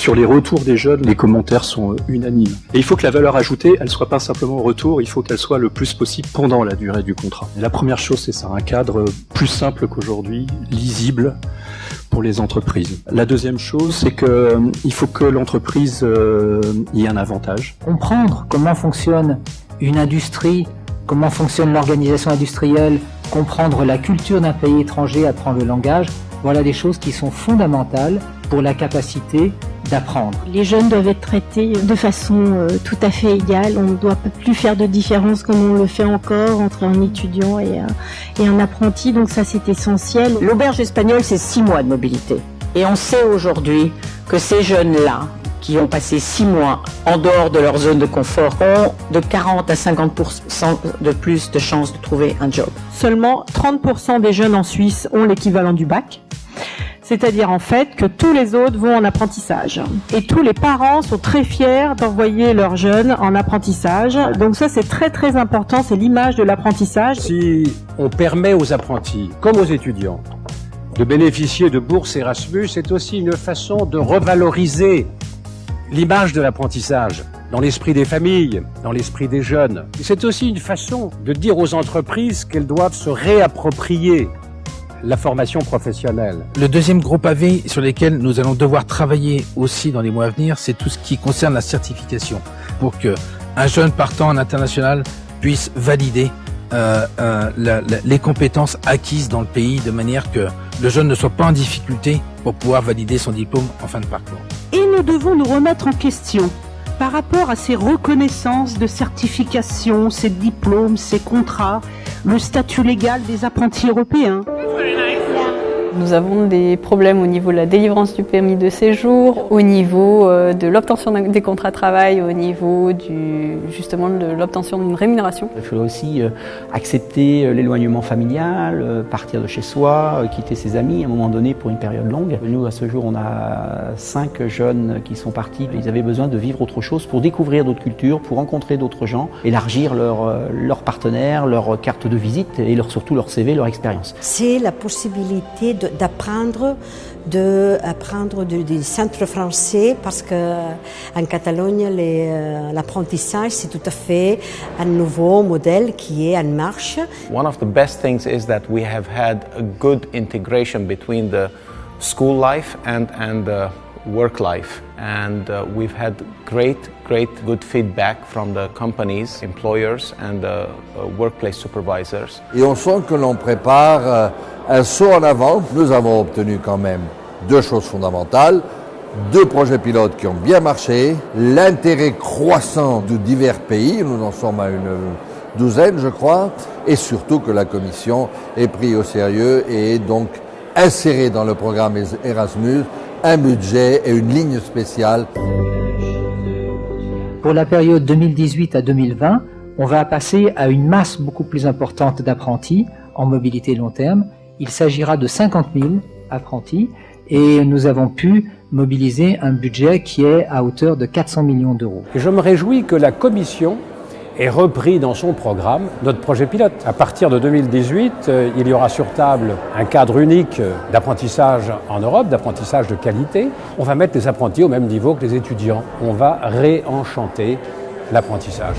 Sur les retours des jeunes, les commentaires sont unanimes. Et il faut que la valeur ajoutée, elle soit pas simplement au retour, il faut qu'elle soit le plus possible pendant la durée du contrat. Et la première chose, c'est ça, un cadre plus simple qu'aujourd'hui, lisible pour les entreprises. La deuxième chose, c'est que il faut que l'entreprise y ait un avantage. Comprendre comment fonctionne une industrie, comment fonctionne l'organisation industrielle, comprendre la culture d'un pays étranger, apprendre le langage, voilà des choses qui sont fondamentales pour la capacité d'apprendre. Les jeunes doivent être traités de façon tout à fait égale. On ne doit plus faire de différence comme on le fait encore entre un étudiant et un apprenti. Donc ça, c'est essentiel. L'auberge espagnole, c'est 6 mois de mobilité. Et on sait aujourd'hui que ces jeunes-là, qui ont passé 6 mois en dehors de leur zone de confort, ont de 40 à 50% de plus de chances de trouver un job. Seulement 30% des jeunes en Suisse ont l'équivalent du bac. C'est-à-dire en fait que tous les autres vont en apprentissage. Et tous les parents sont très fiers d'envoyer leurs jeunes en apprentissage. Donc ça, c'est très très important, c'est l'image de l'apprentissage. Si on permet aux apprentis, comme aux étudiants, de bénéficier de bourses Erasmus, c'est aussi une façon de revaloriser l'image de l'apprentissage dans l'esprit des familles, dans l'esprit des jeunes. Et c'est aussi une façon de dire aux entreprises qu'elles doivent se réapproprier la formation professionnelle. Le deuxième gros pavé sur lequel nous allons devoir travailler aussi dans les mois à venir, c'est tout ce qui concerne la certification, pour que un jeune partant en international puisse valider les compétences acquises dans le pays, de manière que le jeune ne soit pas en difficulté pour pouvoir valider son diplôme en fin de parcours. Et nous devons nous remettre en question par rapport à ces reconnaissances de certification, ces diplômes, ces contrats, le statut légal des apprentis européens. Nous avons des problèmes au niveau de la délivrance du permis de séjour, au niveau de l'obtention des contrats de travail, au niveau justement de l'obtention d'une rémunération. Il faut aussi accepter l'éloignement familial, partir de chez soi, quitter ses amis à un moment donné pour une période longue. Nous, à ce jour, on a 5 jeunes qui sont partis. Ils avaient besoin de vivre autre chose pour découvrir d'autres cultures, pour rencontrer d'autres gens, élargir leur partenaire, leur carte de visite et surtout leur CV, leur expérience. C'est la possibilité d'apprendre des centres français parce que en Catalogne l'apprentissage c'est tout à fait un nouveau modèle qui est en marche. One of the best things is that we have had a good integration between the school life and the work life, and we've had great good feedback from the companies, employers and the workplace supervisors. Et on sent que l'on prépare un saut en avant. Nous avons obtenu quand même 2 choses fondamentales, 2 projets pilotes qui ont bien marché, l'intérêt croissant de divers pays, nous en sommes à une douzaine je crois, et surtout que la Commission est prise au sérieux et est donc insérée dans le programme Erasmus un budget et une ligne spéciale. Pour la période 2018 à 2020, on va passer à une masse beaucoup plus importante d'apprentis en mobilité long terme. Il s'agira de 50 000 apprentis et nous avons pu mobiliser un budget qui est à hauteur de 400 millions d'euros. Et je me réjouis que la Commission ait repris dans son programme notre projet pilote. À partir de 2018, il y aura sur table un cadre unique d'apprentissage en Europe, d'apprentissage de qualité. On va mettre les apprentis au même niveau que les étudiants. On va réenchanter l'apprentissage.